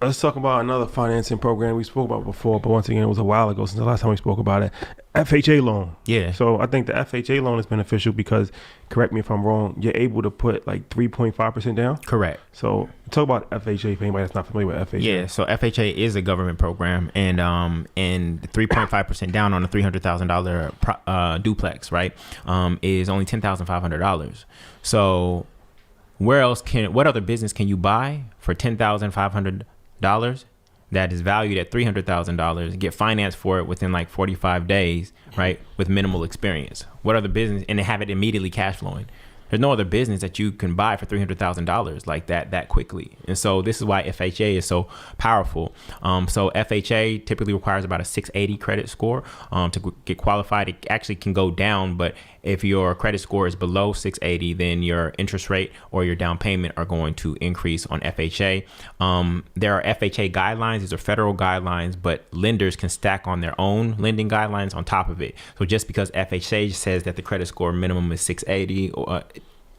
let's talk about another financing program we spoke about before, but once again, it was a while ago since the last time we spoke about it. FHA loan. Yeah. So I think the FHA loan is beneficial because, correct me if I'm wrong, you're able to put like 3.5% down. Correct. So talk about FHA for anybody that's not familiar with FHA. Yeah. So FHA is a government program, and 3.5% down on a $300,000 duplex, right, is only $10,500. So what other business can you buy for $10,500 that is valued at $300,000, get financed for it within like 45 days, right, with minimal experience? What other business, and have it immediately cash flowing? There's no other business that you can buy for $300,000 like that quickly. And so this is why FHA is so powerful. So FHA typically requires about a 680 credit score to get qualified. It actually can go down, but if your credit score is below 680, then your interest rate or your down payment are going to increase on FHA. There are FHA guidelines. These are federal guidelines, but lenders can stack on their own lending guidelines on top of it. So just because FHA says that the credit score minimum is 680, or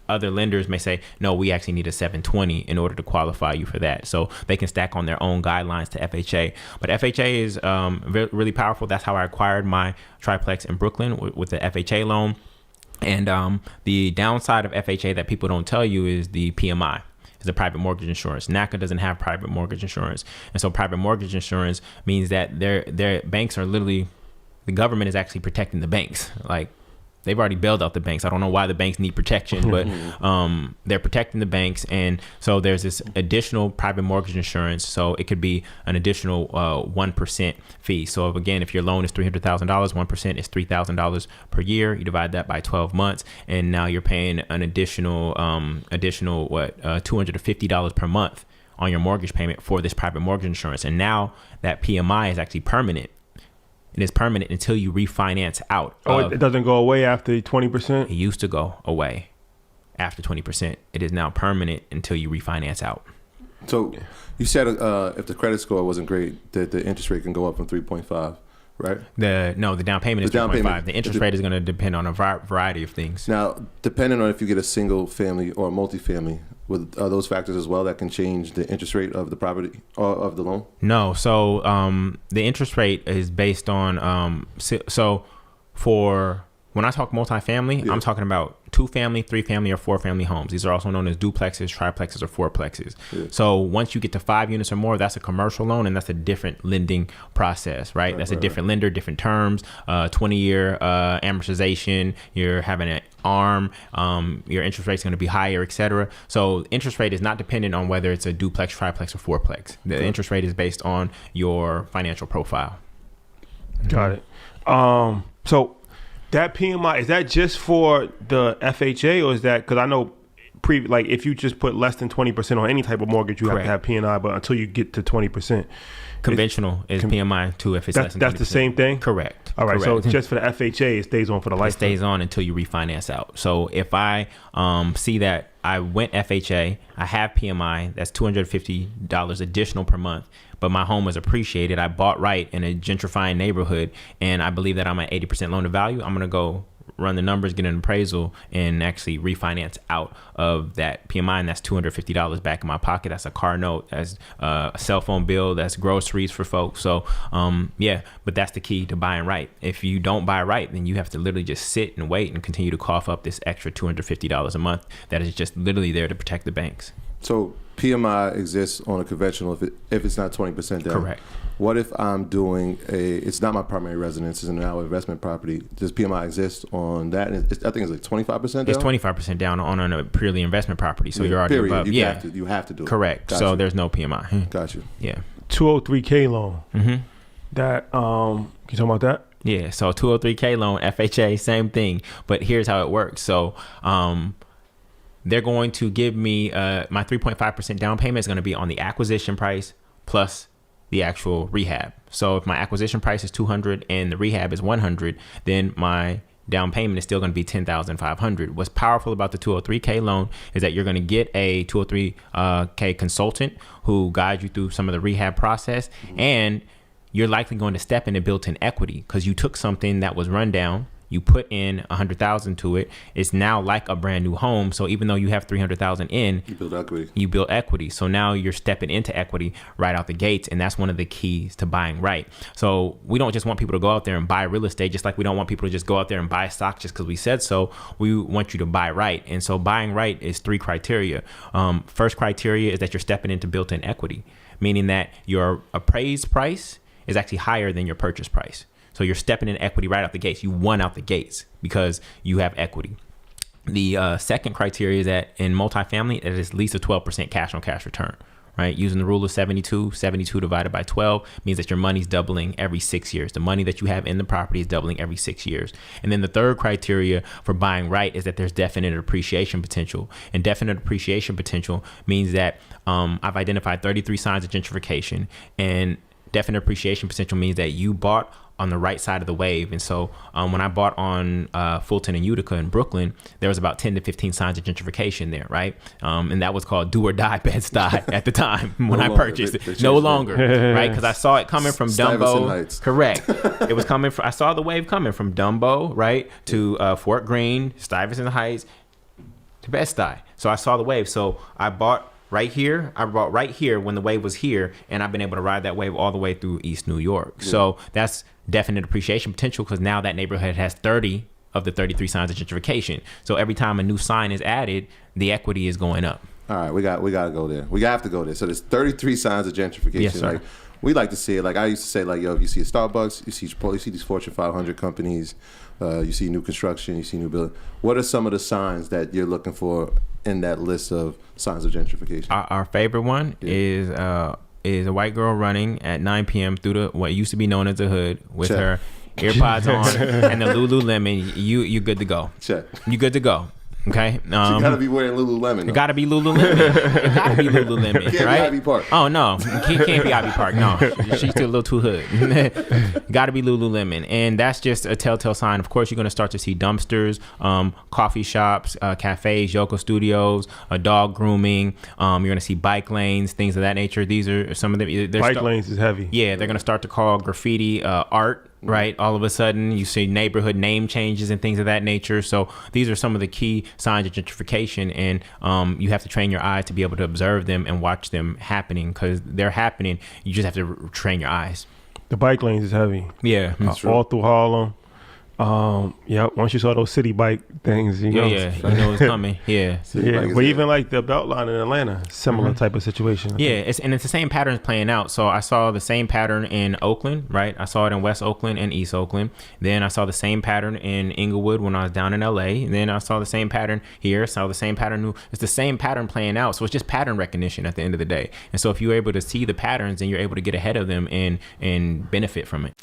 other lenders may say, no, we actually need a 720 in order to qualify you for that. So they can stack on their own guidelines to FHA. But FHA is really powerful. That's how I acquired my triplex in Brooklyn with the FHA loan. And the downside of FHA that people don't tell you is the PMI. Is the private mortgage insurance. NACA doesn't have private mortgage insurance. And so private mortgage insurance means that their banks are literally, the government is actually protecting the banks. Like, they've already bailed out the banks. I don't know why the banks need protection, but they're protecting the banks. And so there's this additional private mortgage insurance. So it could be an additional 1% fee. So if your loan is $300,000, 1% is $3,000 per year. You divide that by 12 months. And now you're paying an additional $250 per month on your mortgage payment for this private mortgage insurance. And now that PMI is actually permanent. It is permanent until you refinance out. It doesn't go away after 20%? It used to go away after 20%. It is now permanent until you refinance out. So you said if the credit score wasn't great, that the interest rate can go up from 3.5, right? The down payment is 3.5. The interest rate is going to depend on a variety of things. Now, depending on if you get a single family or a multifamily, are those factors as well that can change the interest rate of the property or of the loan? No. So the interest rate is based on for when I talk multifamily, I'm talking about 2-family, 3-family, or 4-family homes. These are also known as duplexes, triplexes, or fourplexes. Yeah. So once you get to 5 units or more, that's a commercial loan, and that's a different lending process, right? That's a different lender, different terms, 20-year amortization. You're having an ARM. Your interest rate is going to be higher, et cetera. So interest rate is not dependent on whether it's a duplex, triplex, or fourplex. The interest rate is based on your financial profile. Got it. So that PMI, is that just for the FHA, or is that, because I know if you just put less than 20% on any type of mortgage, you Correct. have to have PMI, but until you get to 20%. Conventional is PMI too if it's less than 20%. That's the same thing? Correct. All right. Correct. So just for the FHA, it stays on for the lifetime. It stays on until you refinance out. So if I see that I went FHA, I have PMI, that's $250 additional per month, but my home was appreciated. I bought right in a gentrifying neighborhood, and I believe that I'm at 80% loan to value. I'm going to go run the numbers, get an appraisal, and actually refinance out of that PMI, and that's $250 back in my pocket. That's a car note, that's a cell phone bill, that's groceries for folks. So but that's the key to buying right. If you don't buy right, then you have to literally just sit and wait and continue to cough up this extra $250 a month that is just literally there to protect the banks. So PMI exists on a conventional if it's not 20% down. Correct. What if I'm doing it's not my primary residence, it's now investment property. Does PMI exist on that? I think it's like 25% down? It's 25% down on a purely investment property. So you're already above. You have to do it. Correct. Got so you. There's no PMI. Got you. Yeah. 203K loan. Mm-hmm. That, can you talk about that? Yeah. So 203K loan, FHA, same thing. But here's how it works. So they're going to give me my 3.5% down payment is going to be on the acquisition price plus the actual rehab. So if my acquisition price is $200 and the rehab is $100, then my down payment is still going to be $10,500. What's powerful about the 203K loan is that you're going to get a 203K consultant who guides you through some of the rehab process, and you're likely going to step into built-in equity because you took something that was run down, You put in 100,000 to it. It's now like a brand new home. So even though you have 300,000 in, you build equity. So now you're stepping into equity right out the gates. And that's one of the keys to buying right. So we don't just want people to go out there and buy real estate, just like we don't want people to just go out there and buy stock just because we said so. We want you to buy right. And so buying right is 3 criteria. First criteria is that you're stepping into built-in equity, meaning that your appraised price is actually higher than your purchase price. So you're stepping in equity right out the gates. You won out the gates because you have equity. The second criteria is that in multifamily, it is at least a 12% cash on cash return, right? Using the rule of 72 divided by 12 means that your money's doubling every 6 years. The money that you have in the property is doubling every 6 years. And then the third criteria for buying right is that there's definite appreciation potential. And definite appreciation potential means that I've identified 33 signs of gentrification, and definite appreciation potential means that you bought on the right side of the wave. And so when I bought on Fulton and Utica in Brooklyn, there was about 10 to 15 signs of gentrification there, right? And that was called do or die Bed-Stuy at the time when I purchased it. No longer, right? Because I saw it coming from Dumbo. Correct. It was coming from, I saw the wave coming from Dumbo, right, to Fort Greene, Stuyvesant Heights, to Bed-Stuy. So I saw the wave. So I bought right here. I bought right here when the wave was here, and I've been able to ride that wave all the way through East New York. Yeah. So that's definite appreciation potential, because now that neighborhood has 30 of the 33 signs of gentrification. So every time a new sign is added, the equity is going up. All right, we got to go there. We have to go there. So there's 33 signs of gentrification. Yes, sir. Like, we like to see it. Like I used to say, like, yo, if you see a Starbucks, you see these Fortune 500 companies, you see new construction, you see new building. What are some of the signs that you're looking for in that list of signs of gentrification? Our favorite one is a white girl running at 9 p.m. through what used to be known as the hood with her earpods on and the Lululemon. You good to go. Check. You good to go. Okay. She gotta be wearing Lululemon. It gotta be Lululemon. It gotta be Lululemon, can't right? Be Ivy Park. Oh no, can't be Ivy Park. No, she's still a little too hood. Gotta be Lululemon, and that's just a telltale sign. Of course, you're gonna start to see dumpsters, coffee shops, cafes, yoga studios, dog grooming. You're gonna see bike lanes, things of that nature. These are some of them. Bike lanes is heavy. Yeah, they're gonna start to call graffiti art. Right. All of a sudden, you see neighborhood name changes and things of that nature. So these are some of the key signs of gentrification. And you have to train your eye to be able to observe them and watch them happening, because they're happening. You just have to train your eyes. The bike lanes is heavy. Yeah. All through Harlem. Yeah, once you saw those city bike things, you know it's coming. Yeah. But even like the Beltline in Atlanta, similar type of situation. Yeah, it's the same patterns playing out. So I saw the same pattern in Oakland, right? I saw it in West Oakland and East Oakland. Then I saw the same pattern in Inglewood when I was down in LA. And then I saw the same pattern here. Saw the same pattern. It's the same pattern playing out. So it's just pattern recognition at the end of the day. And so if you're able to see the patterns, then you're able to get ahead of them and benefit from it.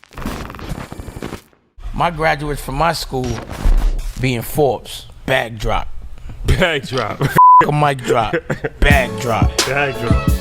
My graduates from my school being Forbes, bag drop. Bag drop. A mic drop, bag drop. Bag drop.